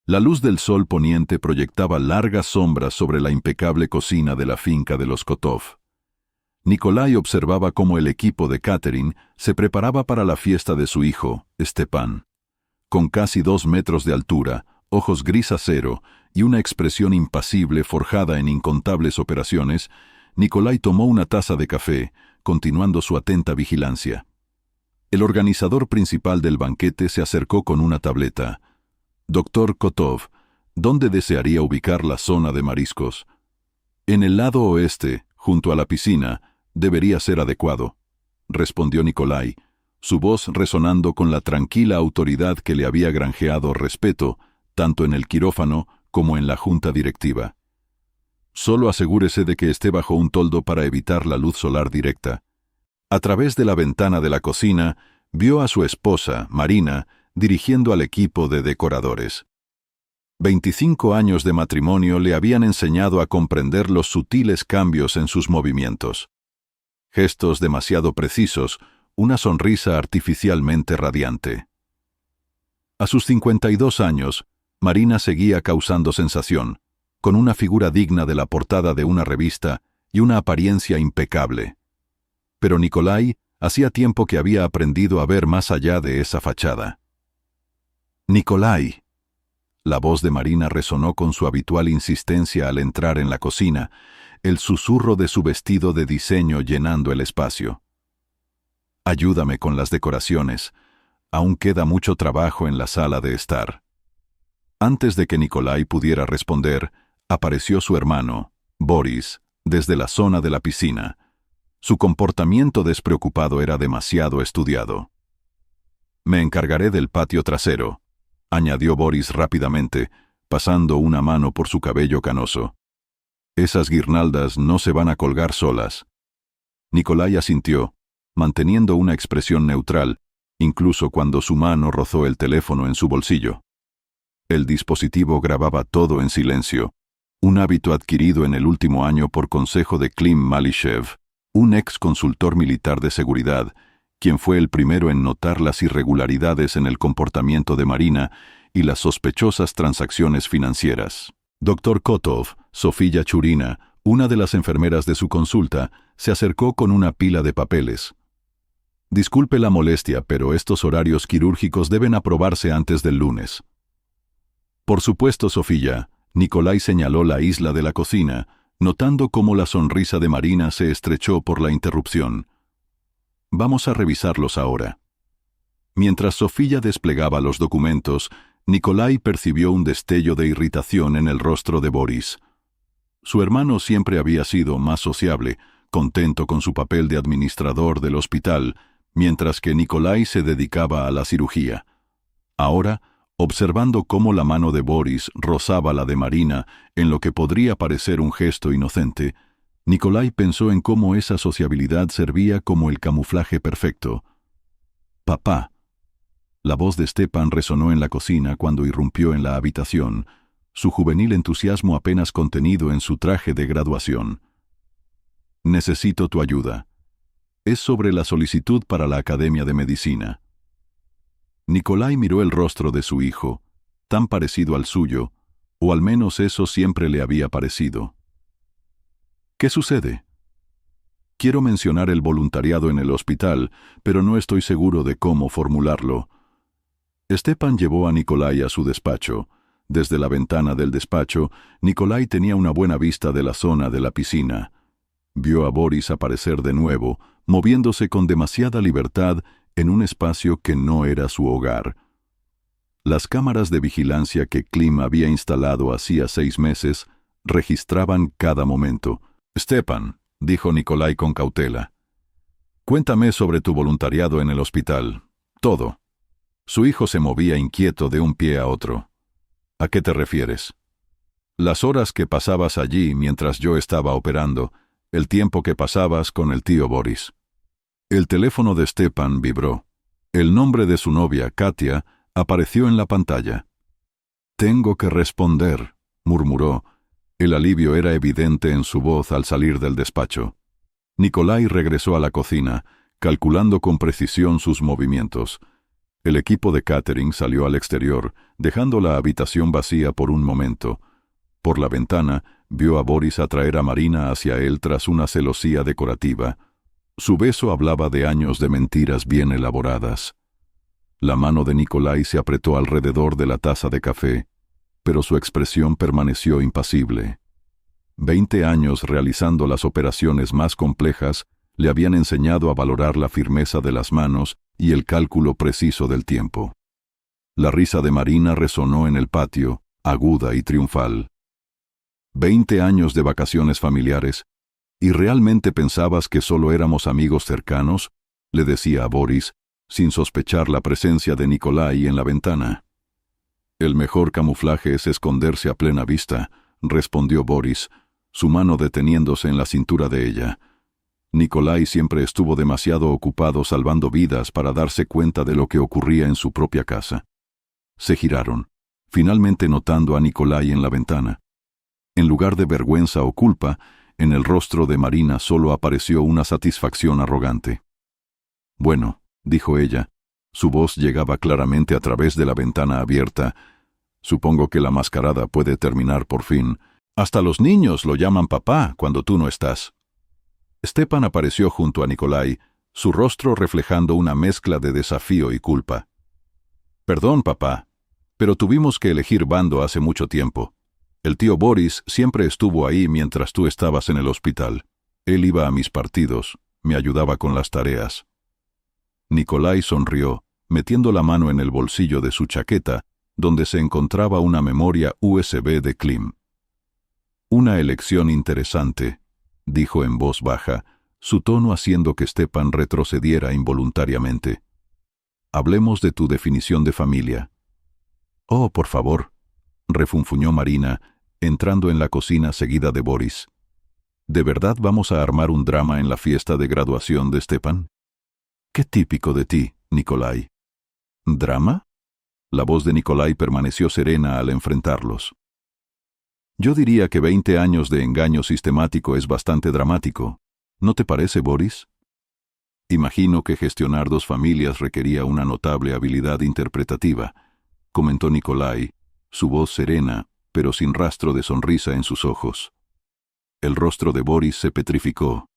La luz del sol poniente proyectaba largas sombras sobre la impecable cocina de la finca de los Kotov. Nikolai observaba cómo el equipo de catering se preparaba para la fiesta de su hijo, Stepan. Con casi 2 metros de altura, ojos gris acero y una expresión impasible forjada en incontables operaciones, Nikolai tomó una taza de café, continuando su atenta vigilancia. El organizador principal del banquete se acercó con una tableta. «Doctor Kotov, ¿dónde desearía ubicar la zona de mariscos?» «En el lado oeste, junto a la piscina, debería ser adecuado», respondió Nikolai, su voz resonando con la tranquila autoridad que le había granjeado respeto, tanto en el quirófano como en la junta directiva. «Solo asegúrese de que esté bajo un toldo para evitar la luz solar directa». A través de la ventana de la cocina, vio a su esposa, Marina, dirigiendo al equipo de decoradores. 25 años de matrimonio le habían enseñado a comprender los sutiles cambios en sus movimientos. Gestos demasiado precisos, una sonrisa artificialmente radiante. A sus 52 años, Marina seguía causando sensación, con una figura digna de la portada de una revista y una apariencia impecable. Pero Nikolai hacía tiempo que había aprendido a ver más allá de esa fachada. «Nikolai». La voz de Marina resonó con su habitual insistencia al entrar en la cocina, el susurro de su vestido de diseño llenando el espacio. «Ayúdame con las decoraciones. Aún queda mucho trabajo en la sala de estar». Antes de que Nikolai pudiera responder, apareció su hermano, Boris, desde la zona de la piscina. Su comportamiento despreocupado era demasiado estudiado. «Me encargaré del patio trasero», añadió Boris rápidamente, pasando una mano por su cabello canoso. «Esas guirnaldas no se van a colgar solas». Nikolai asintió, manteniendo una expresión neutral, incluso cuando su mano rozó el teléfono en su bolsillo. El dispositivo grababa todo en silencio, un hábito adquirido en el último año por consejo de Klim Malishev, un ex consultor militar de seguridad, quien fue el primero en notar las irregularidades en el comportamiento de Marina y las sospechosas transacciones financieras. Dr. Kotov, Sofía Churina, una de las enfermeras de su consulta, se acercó con una pila de papeles. «Disculpe la molestia, pero estos horarios quirúrgicos deben aprobarse antes del lunes». «Por supuesto, Sofía», Nikolai señaló la isla de la cocina, notando cómo la sonrisa de Marina se estrechó por la interrupción. «Vamos a revisarlos ahora». Mientras Sofía desplegaba los documentos, Nikolai percibió un destello de irritación en el rostro de Boris. Su hermano siempre había sido más sociable, contento con su papel de administrador del hospital, mientras que Nikolai se dedicaba a la cirugía. Ahora, observando cómo la mano de Boris rozaba la de Marina en lo que podría parecer un gesto inocente, Nikolai pensó en cómo esa sociabilidad servía como el camuflaje perfecto. «Papá». La voz de Stepan resonó en la cocina cuando irrumpió en la habitación, su juvenil entusiasmo apenas contenido en su traje de graduación. «Necesito tu ayuda. Es sobre la solicitud para la Academia de Medicina». Nikolai miró el rostro de su hijo, tan parecido al suyo, o al menos eso siempre le había parecido. «¿Qué sucede?» «Quiero mencionar el voluntariado en el hospital, pero no estoy seguro de cómo formularlo». Stepan llevó a Nikolai a su despacho. Desde la ventana del despacho, Nikolai tenía una buena vista de la zona de la piscina. Vio a Boris aparecer de nuevo, moviéndose con demasiada libertad en un espacio que no era su hogar. Las cámaras de vigilancia que Klim había instalado hacía 6 meses registraban cada momento. «Stepan», dijo Nikolai con cautela, «cuéntame sobre tu voluntariado en el hospital. Todo». Su hijo se movía inquieto de un pie a otro. «¿A qué te refieres?» «Las horas que pasabas allí mientras yo estaba operando, el tiempo que pasabas con el tío Boris». El teléfono de Stepan vibró. El nombre de su novia, Katia, apareció en la pantalla. «Tengo que responder», murmuró. El alivio era evidente en su voz al salir del despacho. Nikolai regresó a la cocina, calculando con precisión sus movimientos. El equipo de catering salió al exterior, dejando la habitación vacía por un momento. Por la ventana, vio a Boris atraer a Marina hacia él tras una celosía decorativa. Su beso hablaba de años de mentiras bien elaboradas. La mano de Nikolai se apretó alrededor de la taza de café, pero su expresión permaneció impasible. 20 años realizando las operaciones más complejas le habían enseñado a valorar la firmeza de las manos y el cálculo preciso del tiempo. La risa de Marina resonó en el patio, aguda y triunfal. 20 años de vacaciones familiares, ¿y realmente pensabas que solo éramos amigos cercanos?, le decía a Boris, sin sospechar la presencia de Nikolai en la ventana. El mejor camuflaje es esconderse a plena vista, respondió Boris, su mano deteniéndose en la cintura de ella. Nikolai siempre estuvo demasiado ocupado salvando vidas para darse cuenta de lo que ocurría en su propia casa. Se giraron, finalmente notando a Nikolai en la ventana. En lugar de vergüenza o culpa, en el rostro de Marina solo apareció una satisfacción arrogante. «Bueno», dijo ella, su voz llegaba claramente a través de la ventana abierta. «Supongo que la mascarada puede terminar por fin. Hasta los niños lo llaman papá cuando tú no estás». Stepan apareció junto a Nikolai, su rostro reflejando una mezcla de desafío y culpa. «Perdón, papá, pero tuvimos que elegir bando hace mucho tiempo. El tío Boris siempre estuvo ahí mientras tú estabas en el hospital. Él iba a mis partidos, me ayudaba con las tareas». Nikolai sonrió, metiendo la mano en el bolsillo de su chaqueta, donde se encontraba una memoria USB de Klim. «Una elección interesante», dijo en voz baja, su tono haciendo que Stepan retrocediera involuntariamente. «Hablemos de tu definición de familia». «Oh, por favor», refunfuñó Marina, entrando en la cocina seguida de Boris. «¿De verdad vamos a armar un drama en la fiesta de graduación de Stepan? Qué típico de ti, Nikolai». «¿Drama?». La voz de Nikolai permaneció serena al enfrentarlos. «Yo diría que 20 años de engaño sistemático es bastante dramático. ¿No te parece, Boris? Imagino que gestionar 2 familias requería una notable habilidad interpretativa», comentó Nikolai, su voz serena, pero sin rastro de sonrisa en sus ojos. El rostro de Boris se petrificó.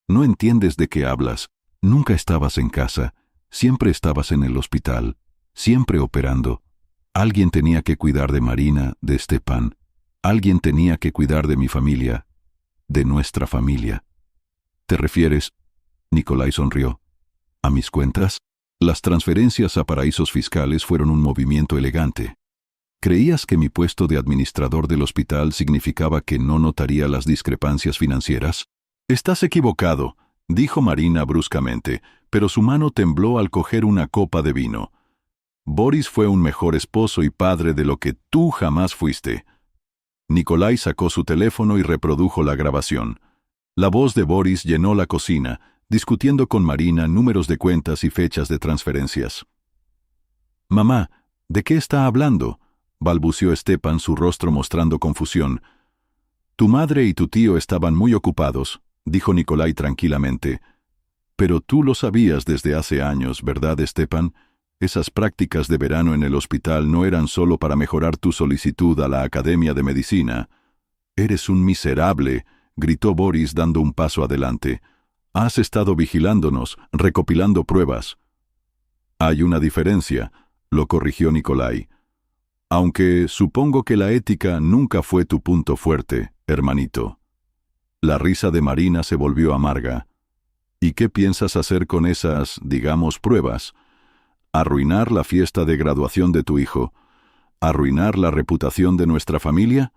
«No entiendes de qué hablas. Nunca estabas en casa. Siempre estabas en el hospital. Siempre operando. Alguien tenía que cuidar de Marina, de Stepan. Alguien tenía que cuidar de mi familia, de nuestra familia». «¿Te refieres?». Nikolai sonrió. «¿A mis cuentas?». Las transferencias a paraísos fiscales fueron un movimiento elegante. ¿Creías que mi puesto de administrador del hospital significaba que no notaría las discrepancias financieras? «Estás equivocado», dijo Marina bruscamente, pero su mano tembló al coger una copa de vino. «Boris fue un mejor esposo y padre de lo que tú jamás fuiste». Nikolai sacó su teléfono y reprodujo la grabación. La voz de Boris llenó la cocina, discutiendo con Marina números de cuentas y fechas de transferencias. «Mamá, ¿de qué está hablando?», balbuceó Stepan, su rostro mostrando confusión. «Tu madre y tu tío estaban muy ocupados», dijo Nikolai tranquilamente. «Pero tú lo sabías desde hace años, ¿verdad, Stepan? Esas prácticas de verano en el hospital no eran solo para mejorar tu solicitud a la Academia de Medicina». «Eres un miserable», gritó Boris dando un paso adelante. «Has estado vigilándonos, recopilando pruebas». «Hay una diferencia», lo corrigió Nikolai. «Aunque supongo que la ética nunca fue tu punto fuerte, hermanito». La risa de Marina se volvió amarga. «¿Y qué piensas hacer con esas, digamos, pruebas? ¿Arruinar la fiesta de graduación de tu hijo? ¿Arruinar la reputación de nuestra familia?».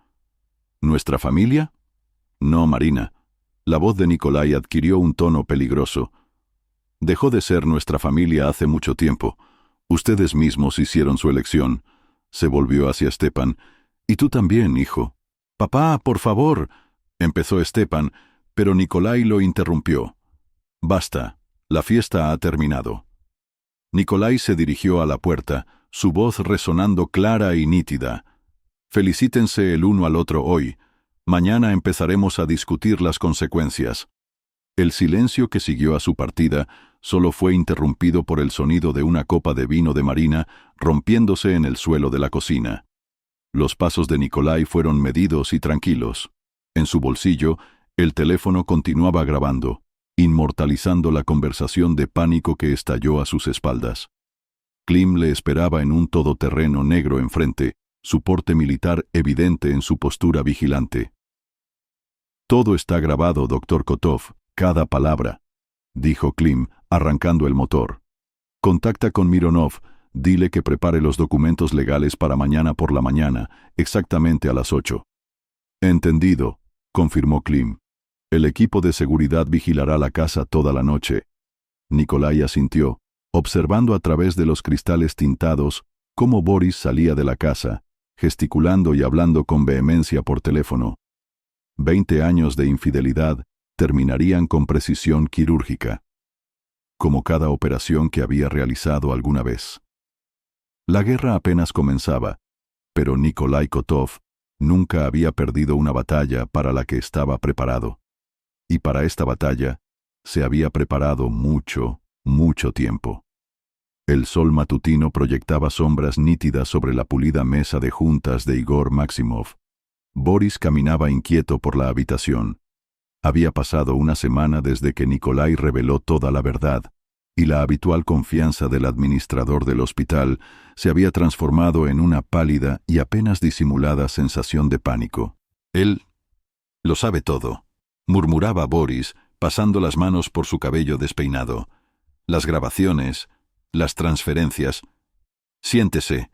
«¿Nuestra familia?». «No, Marina». La voz de Nikolai adquirió un tono peligroso. «Dejó de ser nuestra familia hace mucho tiempo. Ustedes mismos hicieron su elección». Se volvió hacia Stepan. «Y tú también, hijo». «Papá, por favor», empezó Stepan, pero Nikolai lo interrumpió. «Basta, la fiesta ha terminado». Nikolai se dirigió a la puerta, su voz resonando clara y nítida. «Felicítense el uno al otro hoy. Mañana empezaremos a discutir las consecuencias». El silencio que siguió a su partida solo fue interrumpido por el sonido de una copa de vino de Marina rompiéndose en el suelo de la cocina. Los pasos de Nikolai fueron medidos y tranquilos. En su bolsillo, el teléfono continuaba grabando, inmortalizando la conversación de pánico que estalló a sus espaldas. Klim le esperaba en un todoterreno negro enfrente, su porte militar evidente en su postura vigilante. «Todo está grabado, Dr. Kotov, cada palabra», dijo Klim, arrancando el motor. «Contacta con Mironov, dile que prepare los documentos legales para mañana por la mañana, exactamente a las 8». «Entendido», confirmó Klim. «El equipo de seguridad vigilará la casa toda la noche». Nikolai asintió, observando a través de los cristales tintados cómo Boris salía de la casa, gesticulando y hablando con vehemencia por teléfono. 20 años de infidelidad terminarían con precisión quirúrgica, como cada operación que había realizado alguna vez. La guerra apenas comenzaba, pero Nikolai Kotov nunca había perdido una batalla para la que estaba preparado. Y para esta batalla se había preparado mucho, mucho tiempo. El sol matutino proyectaba sombras nítidas sobre la pulida mesa de juntas de Igor Maximov. Boris caminaba inquieto por la habitación. Había pasado una semana desde que Nikolai reveló toda la verdad, y la habitual confianza del administrador del hospital se había transformado en una pálida y apenas disimulada sensación de pánico. «Él lo sabe todo», murmuraba Boris, pasando las manos por su cabello despeinado. «Las grabaciones, las transferencias». «Siéntese»,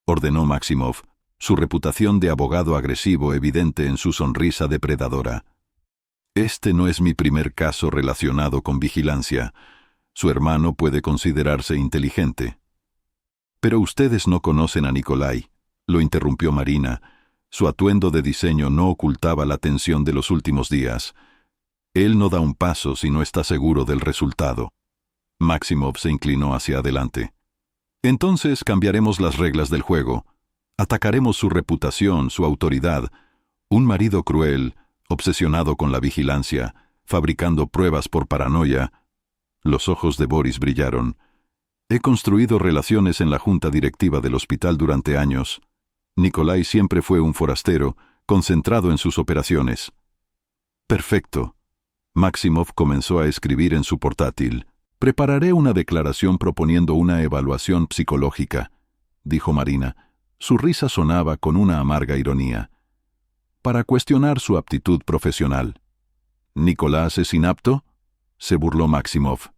ordenó Maximov, su reputación de abogado agresivo evidente en su sonrisa depredadora. «Este no es mi primer caso relacionado con vigilancia. Su hermano puede considerarse inteligente». «Pero ustedes no conocen a Nikolai», lo interrumpió Marina. Su atuendo de diseño no ocultaba la tensión de los últimos días. «Él no da un paso si no está seguro del resultado». Maximov se inclinó hacia adelante. «Entonces cambiaremos las reglas del juego. Atacaremos su reputación, su autoridad. Un marido cruel, obsesionado con la vigilancia, fabricando pruebas por paranoia». Los ojos de Boris brillaron. «He construido relaciones en la junta directiva del hospital durante años. Nikolai siempre fue un forastero, concentrado en sus operaciones». «Perfecto». Maximov comenzó a escribir en su portátil. «Prepararé una declaración proponiendo una evaluación psicológica», dijo Marina. Su risa sonaba con una amarga ironía. «Para cuestionar su aptitud profesional». «¿Nicolás es inapto?», se burló Maximov.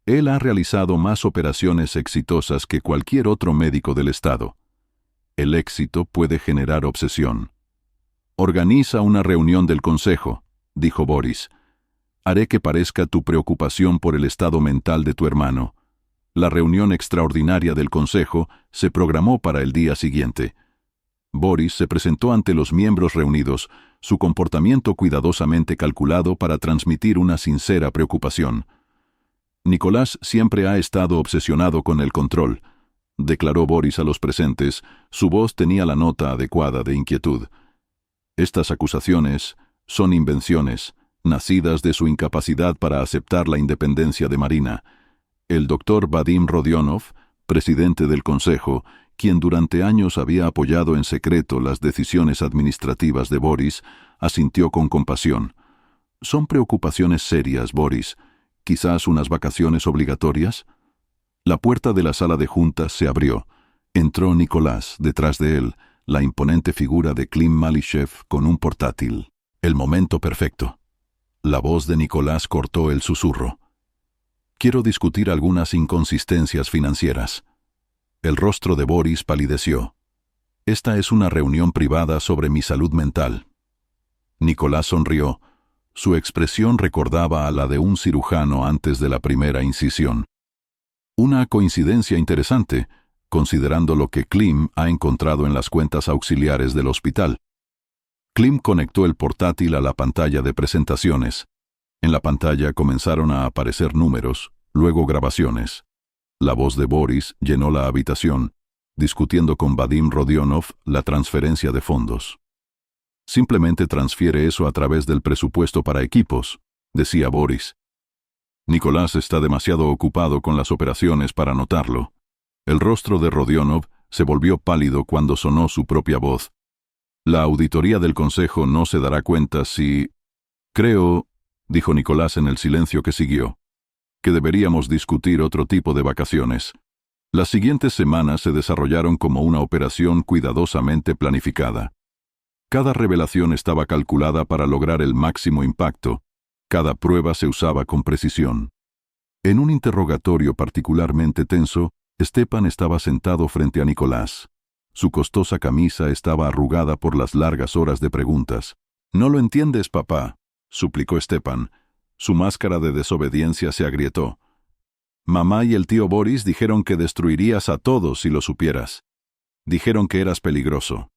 «Él ha realizado más operaciones exitosas que cualquier otro médico del Estado. El éxito puede generar obsesión». «Organiza una reunión del Consejo», dijo Boris. «Haré que parezca tu preocupación por el estado mental de tu hermano». La reunión extraordinaria del Consejo se programó para el día siguiente. Boris se presentó ante los miembros reunidos, su comportamiento cuidadosamente calculado para transmitir una sincera preocupación. «Nicolás siempre ha estado obsesionado con el control», declaró Boris a los presentes. Su voz tenía la nota adecuada de inquietud. «Estas acusaciones son invenciones, nacidas de su incapacidad para aceptar la independencia de Marina». El doctor Vadim Rodionov, presidente del Consejo, quien durante años había apoyado en secreto las decisiones administrativas de Boris, asintió con compasión. «Son preocupaciones serias, Boris. ¿Quizás unas vacaciones obligatorias?» La puerta de la sala de juntas se abrió. Entró Nicolás, detrás de él, la imponente figura de Klim Malishev con un portátil. El momento perfecto. La voz de Nicolás cortó el susurro. «Quiero discutir algunas inconsistencias financieras». El rostro de Boris palideció. «Esta es una reunión privada sobre mi salud mental». Nicolás sonrió. Su expresión recordaba a la de un cirujano antes de la primera incisión. Una coincidencia interesante, considerando lo que Klim ha encontrado en las cuentas auxiliares del hospital. Klim conectó el portátil a la pantalla de presentaciones. En la pantalla comenzaron a aparecer números, luego grabaciones. La voz de Boris llenó la habitación, discutiendo con Vadim Rodionov la transferencia de fondos. «Simplemente transfiere eso a través del presupuesto para equipos», decía Boris. Nicolás está demasiado ocupado con las operaciones para notarlo. El rostro de Rodionov se volvió pálido cuando sonó su propia voz. La auditoría del Consejo no se dará cuenta si... Creo, dijo Nicolás en el silencio que siguió, que deberíamos discutir otro tipo de vacaciones. Las siguientes semanas se desarrollaron como una operación cuidadosamente planificada. Cada revelación estaba calculada para lograr el máximo impacto. Cada prueba se usaba con precisión. En un interrogatorio particularmente tenso, Stepan estaba sentado frente a Nicolás. Su costosa camisa estaba arrugada por las largas horas de preguntas. «No lo entiendes, papá», suplicó Stepan. Su máscara de desobediencia se agrietó. «Mamá y el tío Boris dijeron que destruirías a todos si lo supieras. Dijeron que eras peligroso».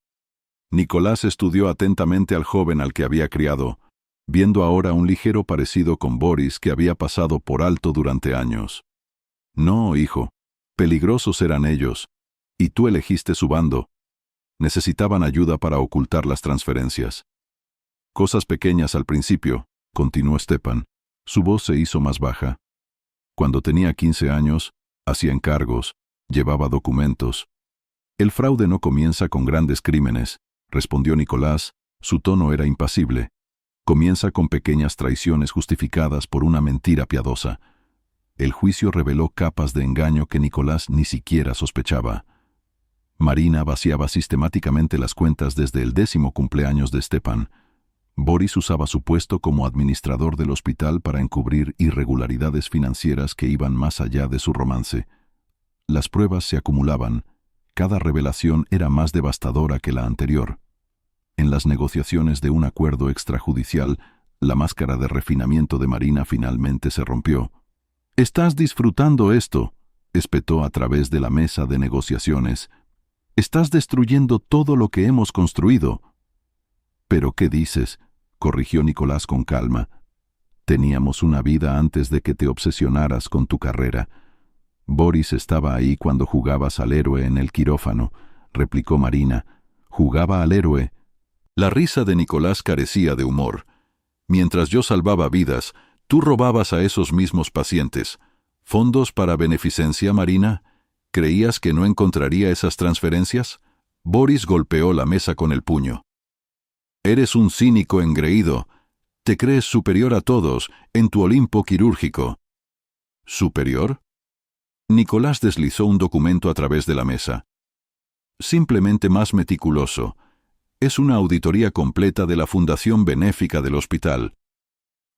Nicolás estudió atentamente al joven al que había criado, viendo ahora un ligero parecido con Boris que había pasado por alto durante años. «No, hijo, peligrosos eran ellos, y tú elegiste su bando. Necesitaban ayuda para ocultar las transferencias». «Cosas pequeñas al principio», continuó Stepan. Su voz se hizo más baja. «Cuando tenía 15 años, hacía encargos, llevaba documentos». «El fraude no comienza con grandes crímenes», respondió Nicolás. Su tono era impasible. «Comienza con pequeñas traiciones justificadas por una mentira piadosa». El juicio reveló capas de engaño que Nicolás ni siquiera sospechaba. Marina vaciaba sistemáticamente las cuentas desde el 10º cumpleaños de Stepan. Boris usaba su puesto como administrador del hospital para encubrir irregularidades financieras que iban más allá de su romance. Las pruebas se acumulaban. Cada revelación era más devastadora que la anterior. En las negociaciones de un acuerdo extrajudicial, la máscara de refinamiento de Marina finalmente se rompió. «¿Estás disfrutando esto?», espetó a través de la mesa de negociaciones. «Estás destruyendo todo lo que hemos construido». «¿Pero qué dices?», corrigió Nicolás con calma. «Teníamos una vida antes de que te obsesionaras con tu carrera». «Boris estaba ahí cuando jugabas al héroe en el quirófano», replicó Marina. «Jugaba al héroe». La risa de Nicolás carecía de humor. «Mientras yo salvaba vidas, tú robabas a esos mismos pacientes. ¿Fondos para beneficencia, Marina? ¿Creías que no encontraría esas transferencias?». Boris golpeó la mesa con el puño. «Eres un cínico engreído. Te crees superior a todos en tu Olimpo quirúrgico». «¿Superior?». Nicolás deslizó un documento a través de la mesa. «Simplemente más meticuloso. Es una auditoría completa de la fundación benéfica del hospital.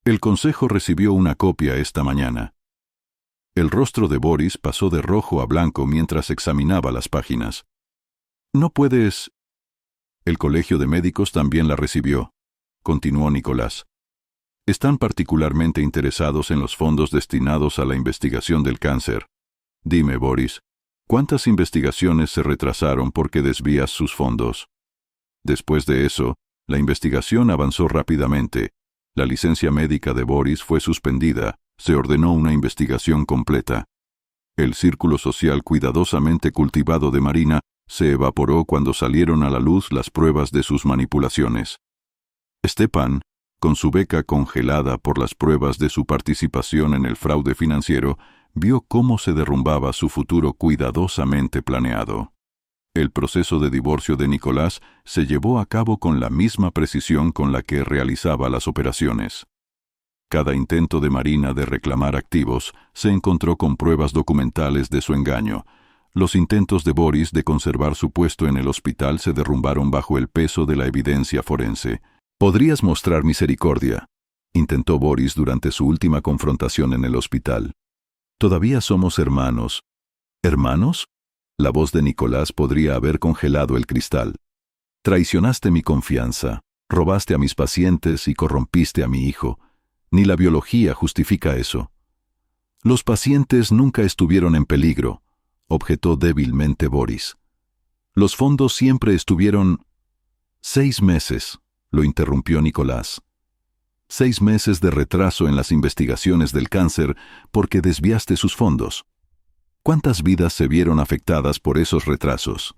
El Consejo recibió una copia esta mañana». El rostro de Boris pasó de rojo a blanco mientras examinaba las páginas. «No puedes...». «El Colegio de Médicos también la recibió», continuó Nicolás. «Están particularmente interesados en los fondos destinados a la investigación del cáncer. Dime, Boris, ¿cuántas investigaciones se retrasaron porque desvías sus fondos?». Después de eso, la investigación avanzó rápidamente. La licencia médica de Boris fue suspendida. Se ordenó una investigación completa. El círculo social cuidadosamente cultivado de Marina se evaporó cuando salieron a la luz las pruebas de sus manipulaciones. Stepan, con su beca congelada por las pruebas de su participación en el fraude financiero, vio cómo se derrumbaba su futuro cuidadosamente planeado. El proceso de divorcio de Nicolás se llevó a cabo con la misma precisión con la que realizaba las operaciones. Cada intento de Marina de reclamar activos se encontró con pruebas documentales de su engaño. Los intentos de Boris de conservar su puesto en el hospital se derrumbaron bajo el peso de la evidencia forense. «Podrías mostrar misericordia», intentó Boris durante su última confrontación en el hospital. «Todavía somos hermanos». «¿Hermanos?». La voz de Nicolás podría haber congelado el cristal. «Traicionaste mi confianza, robaste a mis pacientes y corrompiste a mi hijo. Ni la biología justifica eso». «Los pacientes nunca estuvieron en peligro», objetó débilmente Boris. «Los fondos siempre estuvieron...». «6 meses», lo interrumpió Nicolás. 6 meses de retraso en las investigaciones del cáncer porque desviaste sus fondos. ¿Cuántas vidas se vieron afectadas por esos retrasos?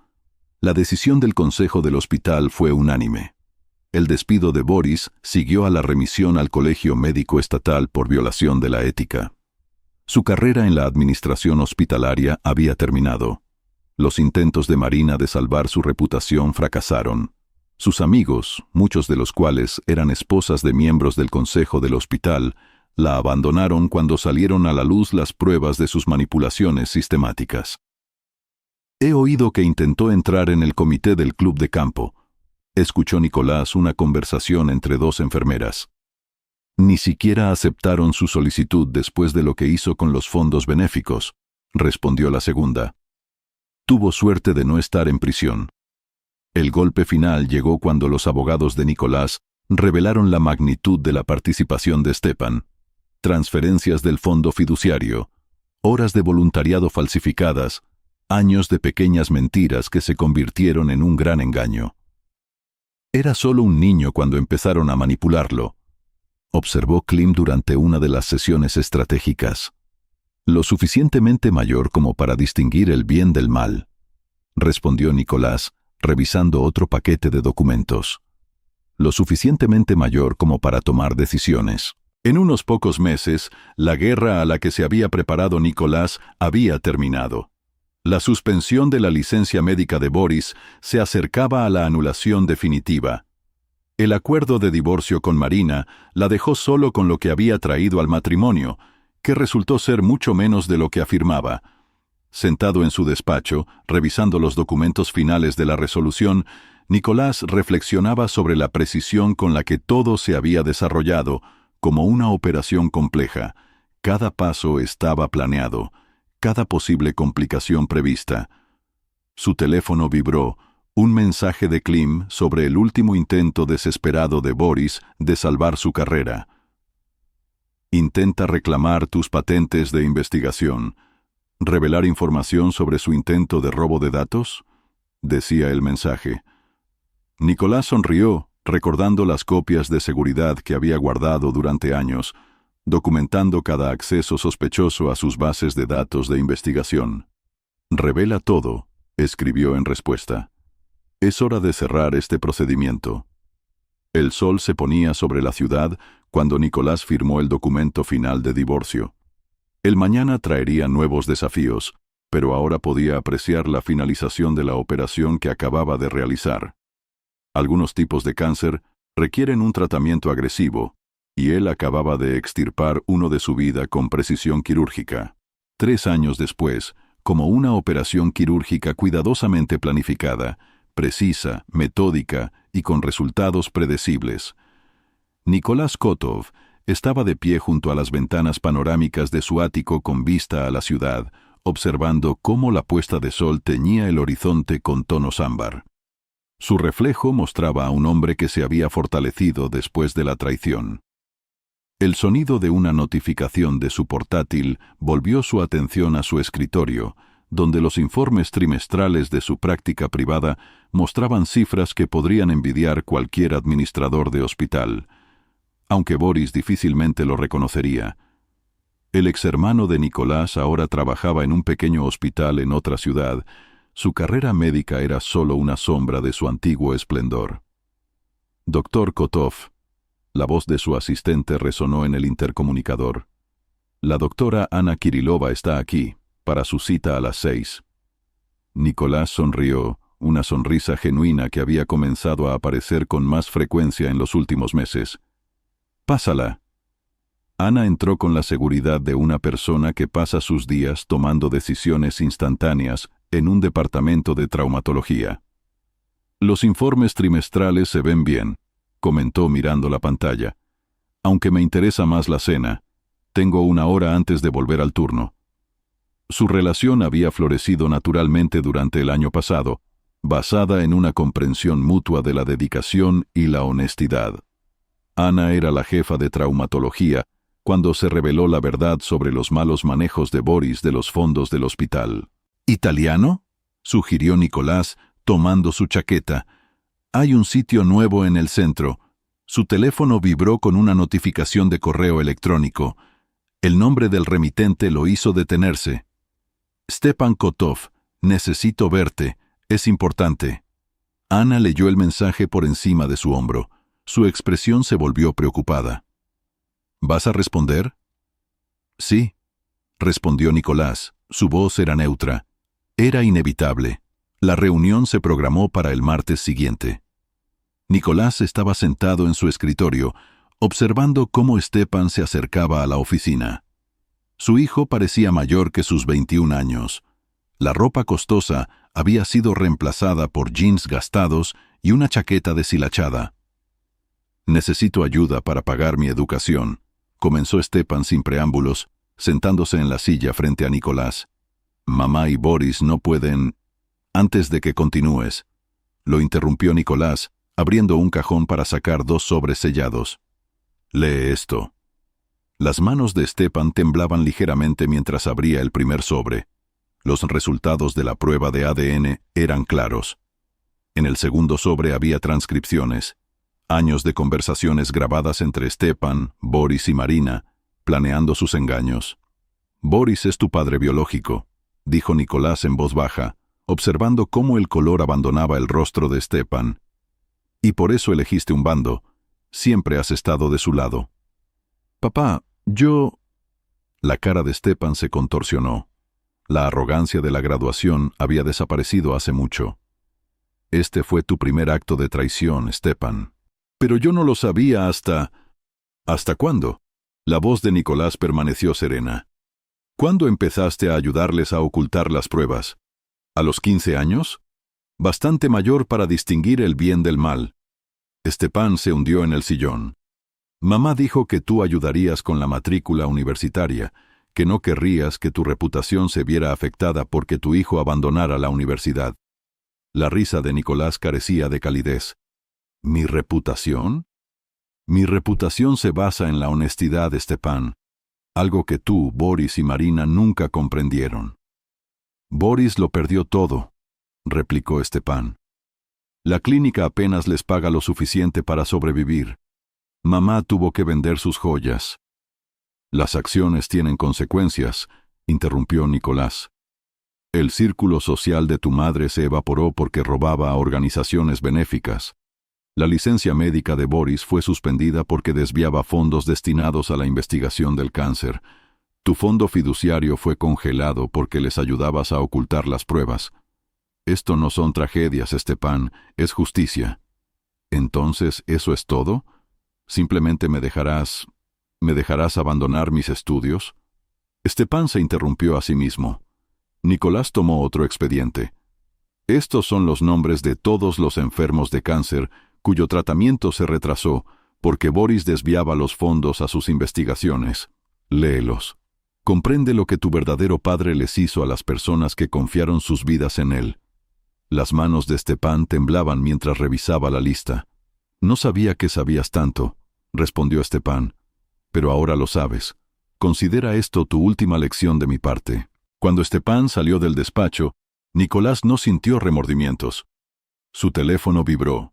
La decisión del Consejo del Hospital fue unánime. El despido de Boris siguió a la remisión al Colegio Médico Estatal por violación de la ética. Su carrera en la administración hospitalaria había terminado. Los intentos de Marina de salvar su reputación fracasaron. Sus amigos, muchos de los cuales eran esposas de miembros del consejo del hospital, la abandonaron cuando salieron a la luz las pruebas de sus manipulaciones sistemáticas. He oído que intentó entrar en el comité del club de campo. Escuchó Nicolás una conversación entre dos enfermeras. Ni siquiera aceptaron su solicitud después de lo que hizo con los fondos benéficos, respondió la segunda. Tuvo suerte de no estar en prisión. El golpe final llegó cuando los abogados de Nicolás revelaron la magnitud de la participación de Stepan. Transferencias del fondo fiduciario, horas de voluntariado falsificadas, años de pequeñas mentiras que se convirtieron en un gran engaño. Era solo un niño cuando empezaron a manipularlo, observó Klim durante una de las sesiones estratégicas. Lo suficientemente mayor como para distinguir el bien del mal, respondió Nicolás, revisando otro paquete de documentos. Lo suficientemente mayor como para tomar decisiones. En unos pocos meses, la guerra a la que se había preparado Nicolás había terminado. La suspensión de la licencia médica de Boris se acercaba a la anulación definitiva. El acuerdo de divorcio con Marina la dejó solo con lo que había traído al matrimonio, que resultó ser mucho menos de lo que afirmaba. Sentado en su despacho, revisando los documentos finales de la resolución, Nicolás reflexionaba sobre la precisión con la que todo se había desarrollado, como una operación compleja. Cada paso estaba planeado, cada posible complicación prevista. Su teléfono vibró, un mensaje de Klim sobre el último intento desesperado de Boris de salvar su carrera. Intenta reclamar tus patentes de investigación. ¿Revelar información sobre su intento de robo de datos?, decía el mensaje. Nicolás sonrió, recordando las copias de seguridad que había guardado durante años, documentando cada acceso sospechoso a sus bases de datos de investigación. Revela todo, escribió en respuesta. Es hora de cerrar este procedimiento. El sol se ponía sobre la ciudad cuando Nicolás firmó el documento final de divorcio. El mañana traería nuevos desafíos, pero ahora podía apreciar la finalización de la operación que acababa de realizar. Algunos tipos de cáncer requieren un tratamiento agresivo, y él acababa de extirpar uno de su vida con precisión quirúrgica. 3 años después, como una operación quirúrgica cuidadosamente planificada, precisa, metódica y con resultados predecibles. Nicolás Kotov estaba de pie junto a las ventanas panorámicas de su ático con vista a la ciudad, observando cómo la puesta de sol teñía el horizonte con tonos ámbar. Su reflejo mostraba a un hombre que se había fortalecido después de la traición. El sonido de una notificación de su portátil volvió su atención a su escritorio, donde los informes trimestrales de su práctica privada mostraban cifras que podrían envidiar cualquier administrador de hospital, aunque Boris difícilmente lo reconocería. El exhermano de Nicolás ahora trabajaba en un pequeño hospital en otra ciudad. Su carrera médica era solo una sombra de su antiguo esplendor. Doctor Kotov. La voz de su asistente resonó en el intercomunicador. La doctora Ana Kirilova está aquí, para su cita a las 6. Nicolás sonrió, una sonrisa genuina que había comenzado a aparecer con más frecuencia en los últimos meses. Pásala. Ana entró con la seguridad de una persona que pasa sus días tomando decisiones instantáneas en un departamento de traumatología. Los informes trimestrales se ven bien, comentó mirando la pantalla. Aunque me interesa más la cena, tengo 1 hora antes de volver al turno. Su relación había florecido naturalmente durante el año pasado, basada en una comprensión mutua de la dedicación y la honestidad. Ana era la jefa de traumatología cuando se reveló la verdad sobre los malos manejos de Boris de los fondos del hospital. ¿Italiano?, sugirió Nicolás, tomando su chaqueta. Hay un sitio nuevo en el centro. Su teléfono vibró con una notificación de correo electrónico. El nombre del remitente lo hizo detenerse. Stepan Kotov, necesito verte. Es importante. Ana leyó el mensaje por encima de su hombro. Su expresión se volvió preocupada. ¿Vas a responder? Sí, respondió Nicolás. Su voz era neutra. Era inevitable. La reunión se programó para el martes siguiente. Nicolás estaba sentado en su escritorio, observando cómo Stepan se acercaba a la oficina. Su hijo parecía mayor que sus 21 años. La ropa costosa había sido reemplazada por jeans gastados y una chaqueta deshilachada. «Necesito ayuda para pagar mi educación», comenzó Stepan sin preámbulos, sentándose en la silla frente a Nicolás. «Mamá y Boris no pueden...» «Antes de que continúes», lo interrumpió Nicolás, abriendo un cajón para sacar 2 sobres sellados. «Lee esto». Las manos de Stepan temblaban ligeramente mientras abría el primer sobre. Los resultados de la prueba de ADN eran claros. En el segundo sobre había transcripciones, años de conversaciones grabadas entre Stepan, Boris y Marina, planeando sus engaños. «Boris es tu padre biológico», dijo Nicolás en voz baja, observando cómo el color abandonaba el rostro de Stepan. «Y por eso elegiste un bando. Siempre has estado de su lado». «Papá, yo...» La cara de Stepan se contorsionó. La arrogancia de la graduación había desaparecido hace mucho. «Este fue tu primer acto de traición, Stepan». «Pero yo no lo sabía hasta...» «¿Hasta cuándo?» La voz de Nicolás permaneció serena. «¿Cuándo empezaste a ayudarles a ocultar las pruebas? ¿A los 15 años? Bastante mayor para distinguir el bien del mal». Stepan se hundió en el sillón. «Mamá dijo que tú ayudarías con la matrícula universitaria, que no querrías que tu reputación se viera afectada porque tu hijo abandonara la universidad». La risa de Nicolás carecía de calidez. «¿Mi reputación?» «Mi reputación se basa en la honestidad, Stepan, algo que tú, Boris y Marina nunca comprendieron». «Boris lo perdió todo», replicó Stepan. «La clínica apenas les paga lo suficiente para sobrevivir. Mamá tuvo que vender sus joyas». «Las acciones tienen consecuencias», interrumpió Nicolás. «El círculo social de tu madre se evaporó porque robaba a organizaciones benéficas. La licencia médica de Boris fue suspendida porque desviaba fondos destinados a la investigación del cáncer. Tu fondo fiduciario fue congelado porque les ayudabas a ocultar las pruebas. Esto no son tragedias, Stepan, es justicia». «Entonces, ¿eso es todo? ¿Simplemente me dejarás abandonar mis estudios?» Stepan se interrumpió a sí mismo. Nicolás tomó otro expediente. «Estos son los nombres de todos los enfermos de cáncer cuyo tratamiento se retrasó porque Boris desviaba los fondos a sus investigaciones. Léelos. Comprende lo que tu verdadero padre les hizo a las personas que confiaron sus vidas en él». Las manos de Stepan temblaban mientras revisaba la lista. «No sabía que sabías tanto», respondió Stepan. «Pero ahora lo sabes. Considera esto tu última lección de mi parte». Cuando Stepan salió del despacho, Nicolás no sintió remordimientos. Su teléfono vibró.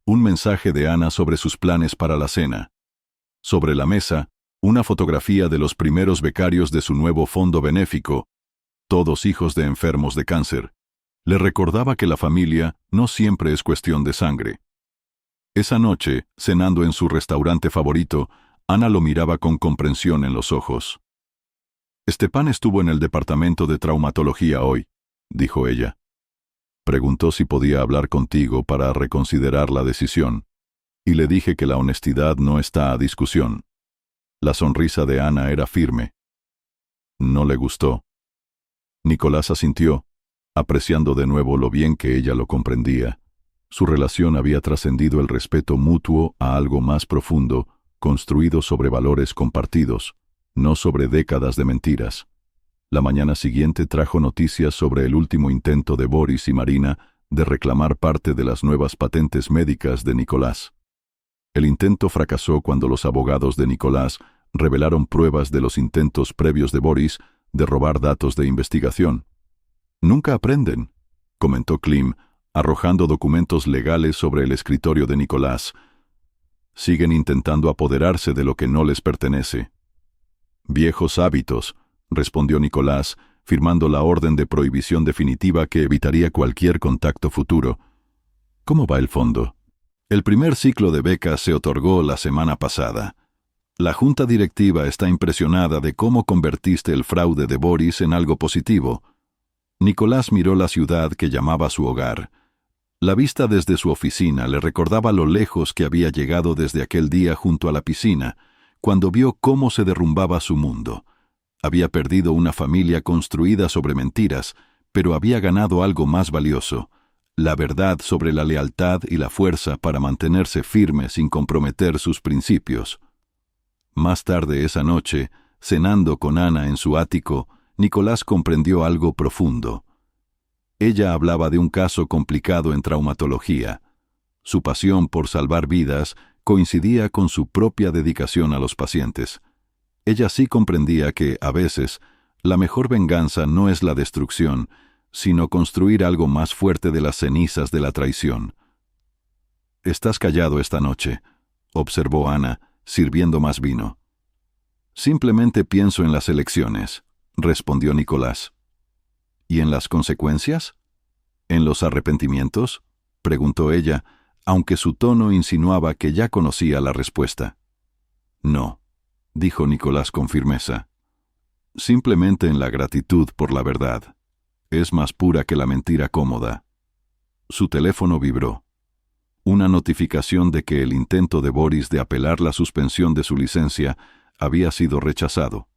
Un mensaje de Ana sobre sus planes para la cena. Sobre la mesa, una fotografía de los primeros becarios de su nuevo fondo benéfico, todos hijos de enfermos de cáncer. Le recordaba que la familia no siempre es cuestión de sangre. Esa noche, cenando en su restaurante favorito, Ana lo miraba con comprensión en los ojos. «Stepan estuvo en el departamento de traumatología hoy», dijo ella. «Preguntó si podía hablar contigo para reconsiderar la decisión, y le dije que la honestidad no está a discusión». La sonrisa de Ana era firme. No le gustó. Nicolás asintió, apreciando de nuevo lo bien que ella lo comprendía. Su relación había trascendido el respeto mutuo a algo más profundo, construido sobre valores compartidos, no sobre décadas de mentiras. La mañana siguiente trajo noticias sobre el último intento de Boris y Marina de reclamar parte de las nuevas patentes médicas de Nicolás. El intento fracasó cuando los abogados de Nicolás revelaron pruebas de los intentos previos de Boris de robar datos de investigación. «Nunca aprenden», comentó Klim, arrojando documentos legales sobre el escritorio de Nicolás. «Siguen intentando apoderarse de lo que no les pertenece». «Viejos hábitos», respondió Nicolás, firmando la orden de prohibición definitiva que evitaría cualquier contacto futuro. «¿Cómo va el fondo?» «El primer ciclo de becas se otorgó la semana pasada. La junta directiva está impresionada de cómo convertiste el fraude de Boris en algo positivo. Nicolás miró la ciudad que llamaba su hogar. La vista desde su oficina le recordaba lo lejos que había llegado desde aquel día junto a la piscina, cuando vio cómo se derrumbaba su mundo. Había perdido una familia construida sobre mentiras, pero había ganado algo más valioso: la verdad sobre la lealtad y la fuerza para mantenerse firme sin comprometer sus principios. Más tarde esa noche, cenando con Ana en su ático, Nicolás comprendió algo profundo. Ella hablaba de un caso complicado en traumatología. Su pasión por salvar vidas coincidía con su propia dedicación a los pacientes. Ella sí comprendía que, a veces, la mejor venganza no es la destrucción, sino construir algo más fuerte de las cenizas de la traición. «Estás callado esta noche», observó Ana, sirviendo más vino. «Simplemente pienso en las elecciones», respondió Nicolás. «¿Y en las consecuencias? ¿En los arrepentimientos?», preguntó ella, aunque su tono insinuaba que ya conocía la respuesta. «No», dijo Nicolás con firmeza. «Simplemente en la gratitud por la verdad. Es más pura que la mentira cómoda». Su teléfono vibró. Una notificación de que el intento de Boris de apelar la suspensión de su licencia había sido rechazado.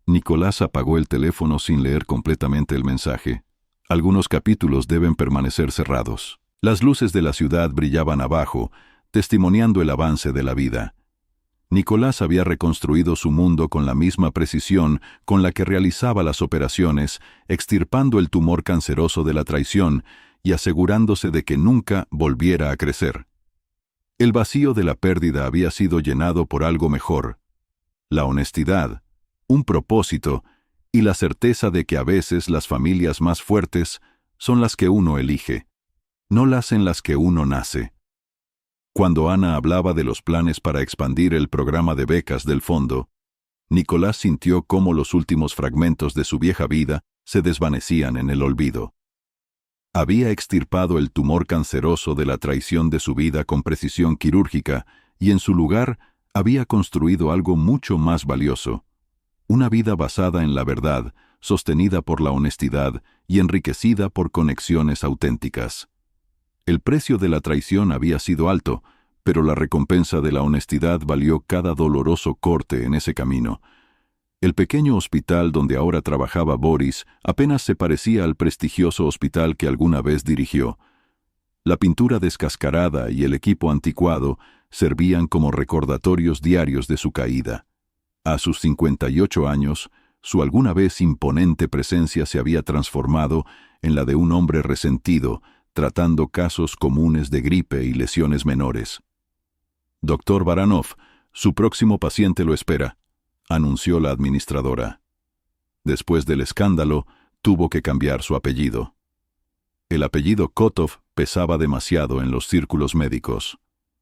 Nicolás apagó el teléfono sin leer completamente el mensaje. Algunos capítulos deben permanecer cerrados. Las luces de la ciudad brillaban abajo, testimoniando el avance de la vida. Nicolás había reconstruido su mundo con la misma precisión con la que realizaba las operaciones, extirpando el tumor canceroso de la traición y asegurándose de que nunca volviera a crecer. El vacío de la pérdida había sido llenado por algo mejor: la honestidad, un propósito y la certeza de que a veces las familias más fuertes son las que uno elige, no las en las que uno nace. Cuando Ana hablaba de los planes para expandir el programa de becas del fondo, Nicolás sintió cómo los últimos fragmentos de su vieja vida se desvanecían en el olvido. Había extirpado el tumor canceroso de la traición de su vida con precisión quirúrgica y en su lugar había construido algo mucho más valioso: una vida basada en la verdad, sostenida por la honestidad y enriquecida por conexiones auténticas. El precio de la traición había sido alto, pero la recompensa de la honestidad valió cada doloroso corte en ese camino. El pequeño hospital donde ahora trabajaba Boris apenas se parecía al prestigioso hospital que alguna vez dirigió. La pintura descascarada y el equipo anticuado servían como recordatorios diarios de su caída. A sus 58 años, su alguna vez imponente presencia se había transformado en la de un hombre resentido, tratando casos comunes de gripe y lesiones menores. «Doctor Baranov, su próximo paciente lo espera», anunció la administradora. Después del escándalo, tuvo que cambiar su apellido. El apellido Kotov pesaba demasiado en los círculos médicos.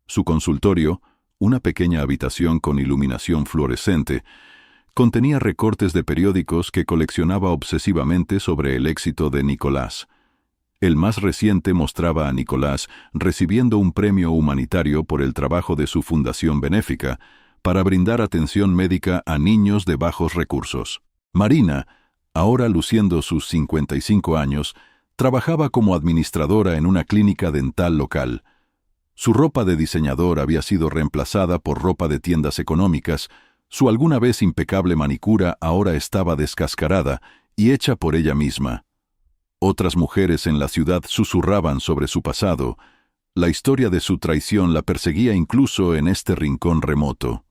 Su consultorio, una pequeña habitación con iluminación fluorescente, contenía recortes de periódicos que coleccionaba obsesivamente sobre el éxito de Nicolás. El más reciente mostraba a Nicolás recibiendo un premio humanitario por el trabajo de su fundación benéfica para brindar atención médica a niños de bajos recursos. Marina, ahora luciendo sus 55 años, trabajaba como administradora en una clínica dental local. Su ropa de diseñador había sido reemplazada por ropa de tiendas económicas, su alguna vez impecable manicura ahora estaba descascarada y hecha por ella misma. Otras mujeres en la ciudad susurraban sobre su pasado. La historia de su traición la perseguía incluso en este rincón remoto.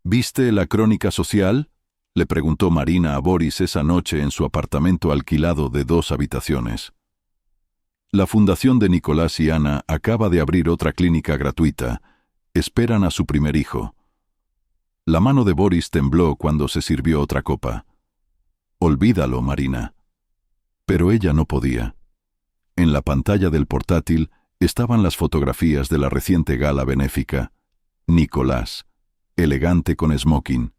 «¿Viste la crónica social?», le preguntó Marina a Boris esa noche en su apartamento alquilado de 2 habitaciones. «La fundación de Nicolás y Ana acaba de abrir otra clínica gratuita. Esperan a su primer hijo». La mano de Boris tembló cuando se sirvió otra copa. «Olvídalo, Marina». Pero ella no podía. En la pantalla del portátil estaban las fotografías de la reciente gala benéfica. Nicolás, elegante con smoking.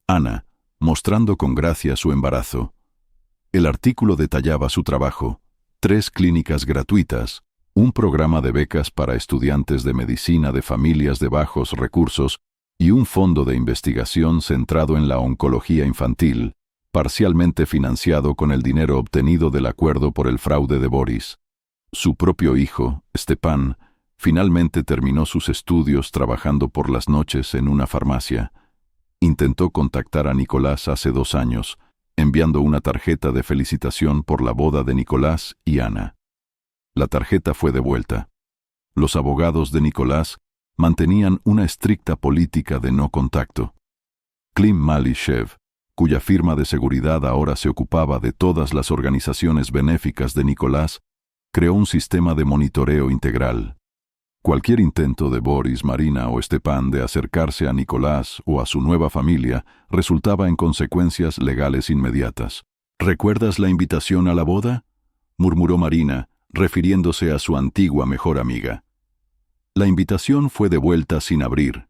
Ana, mostrando con gracia su embarazo. El artículo detallaba su trabajo: 3 clínicas gratuitas, un programa de becas para estudiantes de medicina de familias de bajos recursos y un fondo de investigación centrado en la oncología infantil, parcialmente financiado con el dinero obtenido del acuerdo por el fraude de Boris. Su propio hijo, Stepan, finalmente terminó sus estudios trabajando por las noches en una farmacia. Intentó contactar a Nicolás hace 2 años, enviando una tarjeta de felicitación por la boda de Nicolás y Ana. La tarjeta fue devuelta. Los abogados de Nicolás mantenían una estricta política de no contacto. Klim Malishev, cuya firma de seguridad ahora se ocupaba de todas las organizaciones benéficas de Nicolás, creó un sistema de monitoreo integral. Cualquier intento de Boris, Marina o Stepan de acercarse a Nicolás o a su nueva familia resultaba en consecuencias legales inmediatas. ¿Recuerdas la invitación a la boda?, murmuró Marina, refiriéndose a su antigua mejor amiga. La invitación fue devuelta sin abrir.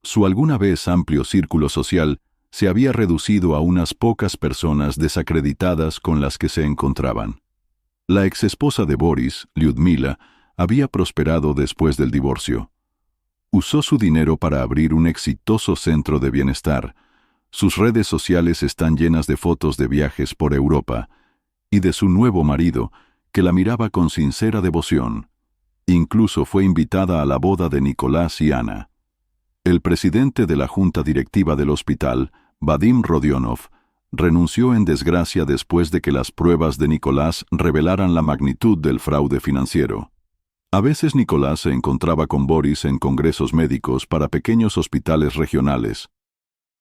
Su alguna vez amplio círculo social se había reducido a unas pocas personas desacreditadas con las que se encontraban. La exesposa de Boris, Lyudmila, había prosperado después del divorcio. Usó su dinero para abrir un exitoso centro de bienestar. Sus redes sociales están llenas de fotos de viajes por Europa y de su nuevo marido, que la miraba con sincera devoción. Incluso fue invitada a la boda de Nicolás y Ana. El presidente de la junta directiva del hospital, Vadim Rodionov, renunció en desgracia después de que las pruebas de Nicolás revelaran la magnitud del fraude financiero. A veces Nicolás se encontraba con Boris en congresos médicos para pequeños hospitales regionales.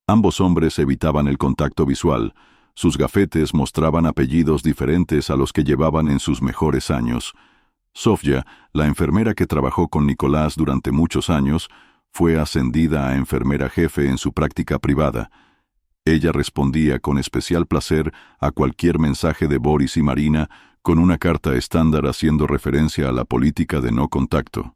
Ambos hombres evitaban el contacto visual. Sus gafetes mostraban apellidos diferentes a los que llevaban en sus mejores años. Sofia, la enfermera que trabajó con Nicolás durante muchos años, fue ascendida a enfermera jefe en su práctica privada. Ella respondía con especial placer a cualquier mensaje de Boris y Marina, con una carta estándar haciendo referencia a la política de no contacto.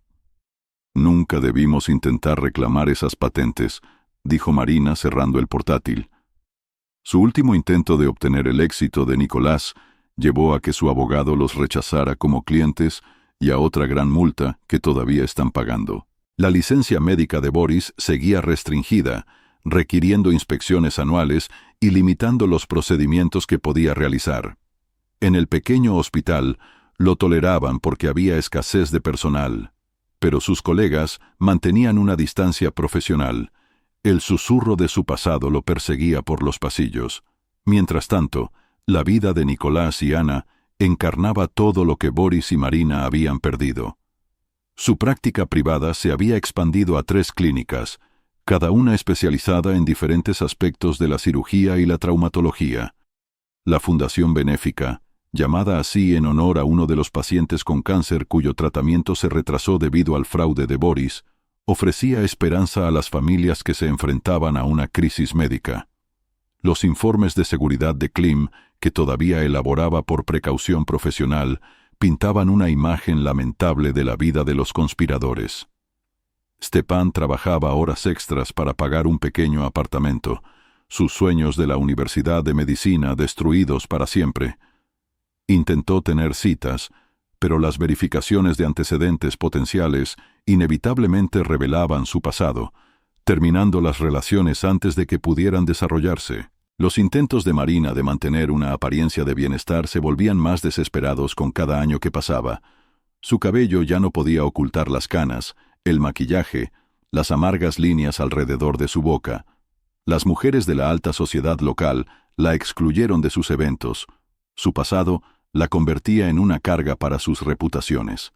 «Nunca debimos intentar reclamar esas patentes», dijo Marina cerrando el portátil. Su último intento de obtener el éxito de Nicolás llevó a que su abogado los rechazara como clientes y a otra gran multa que todavía están pagando. La licencia médica de Boris seguía restringida, requiriendo inspecciones anuales y limitando los procedimientos que podía realizar. En el pequeño hospital lo toleraban porque había escasez de personal, pero sus colegas mantenían una distancia profesional. El susurro de su pasado lo perseguía por los pasillos. Mientras tanto, la vida de Nicolás y Ana encarnaba todo lo que Boris y Marina habían perdido. Su práctica privada se había expandido a 3 clínicas, cada una especializada en diferentes aspectos de la cirugía y la traumatología. La Fundación Benéfica, llamada así en honor a uno de los pacientes con cáncer cuyo tratamiento se retrasó debido al fraude de Boris, ofrecía esperanza a las familias que se enfrentaban a una crisis médica. Los informes de seguridad de Klim, que todavía elaboraba por precaución profesional, pintaban una imagen lamentable de la vida de los conspiradores. Stepan trabajaba horas extras para pagar un pequeño apartamento, sus sueños de la Universidad de Medicina destruidos para siempre. Intentó tener citas, pero las verificaciones de antecedentes potenciales inevitablemente revelaban su pasado, terminando las relaciones antes de que pudieran desarrollarse. Los intentos de Marina de mantener una apariencia de bienestar se volvían más desesperados con cada año que pasaba. Su cabello ya no podía ocultar las canas, el maquillaje, las amargas líneas alrededor de su boca. Las mujeres de la alta sociedad local la excluyeron de sus eventos. Su pasado la convertía en una carga para sus reputaciones.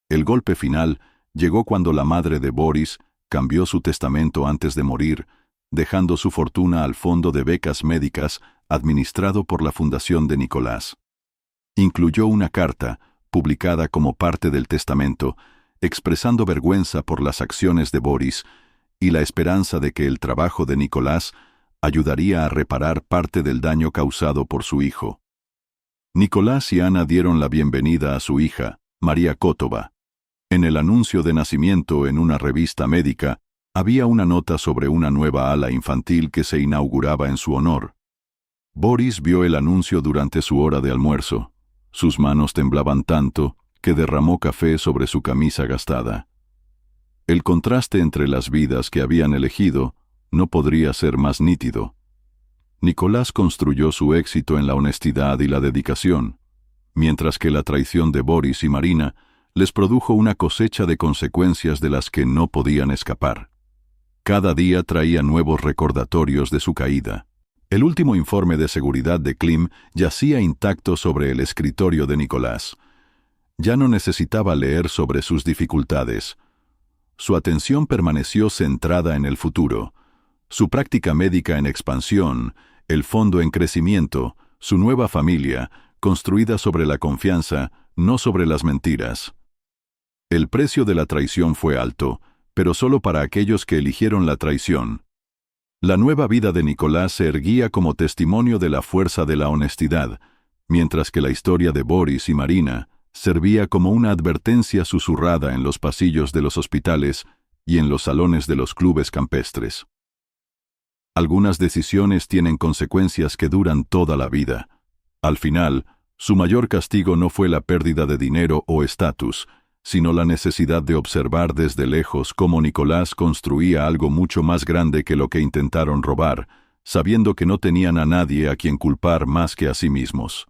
El golpe final llegó cuando la madre de Boris cambió su testamento antes de morir, dejando su fortuna al fondo de becas médicas administrado por la Fundación de Nicolás. Incluyó una carta, publicada como parte del testamento, expresando vergüenza por las acciones de Boris y la esperanza de que el trabajo de Nicolás ayudaría a reparar parte del daño causado por su hijo. Nicolás y Ana dieron la bienvenida a su hija, María Kotova. En el anuncio de nacimiento en una revista médica, había una nota sobre una nueva ala infantil que se inauguraba en su honor. Boris vio el anuncio durante su hora de almuerzo. Sus manos temblaban tanto que derramó café sobre su camisa gastada. El contraste entre las vidas que habían elegido no podría ser más nítido. Nicolás construyó su éxito en la honestidad y la dedicación, mientras que la traición de Boris y Marina les produjo una cosecha de consecuencias de las que no podían escapar. Cada día traía nuevos recordatorios de su caída. El último informe de seguridad de Klim yacía intacto sobre el escritorio de Nicolás. Ya no necesitaba leer sobre sus dificultades. Su atención permaneció centrada en el futuro. Su práctica médica en expansión, el fondo en crecimiento, su nueva familia, construida sobre la confianza, no sobre las mentiras. El precio de la traición fue alto, pero solo para aquellos que eligieron la traición. La nueva vida de Nicolás se erguía como testimonio de la fuerza de la honestidad, mientras que la historia de Boris y Marina servía como una advertencia susurrada en los pasillos de los hospitales y en los salones de los clubes campestres. Algunas decisiones tienen consecuencias que duran toda la vida. Al final, su mayor castigo no fue la pérdida de dinero o estatus, sino la necesidad de observar desde lejos cómo Nicolás construía algo mucho más grande que lo que intentaron robar, sabiendo que no tenían a nadie a quien culpar más que a sí mismos.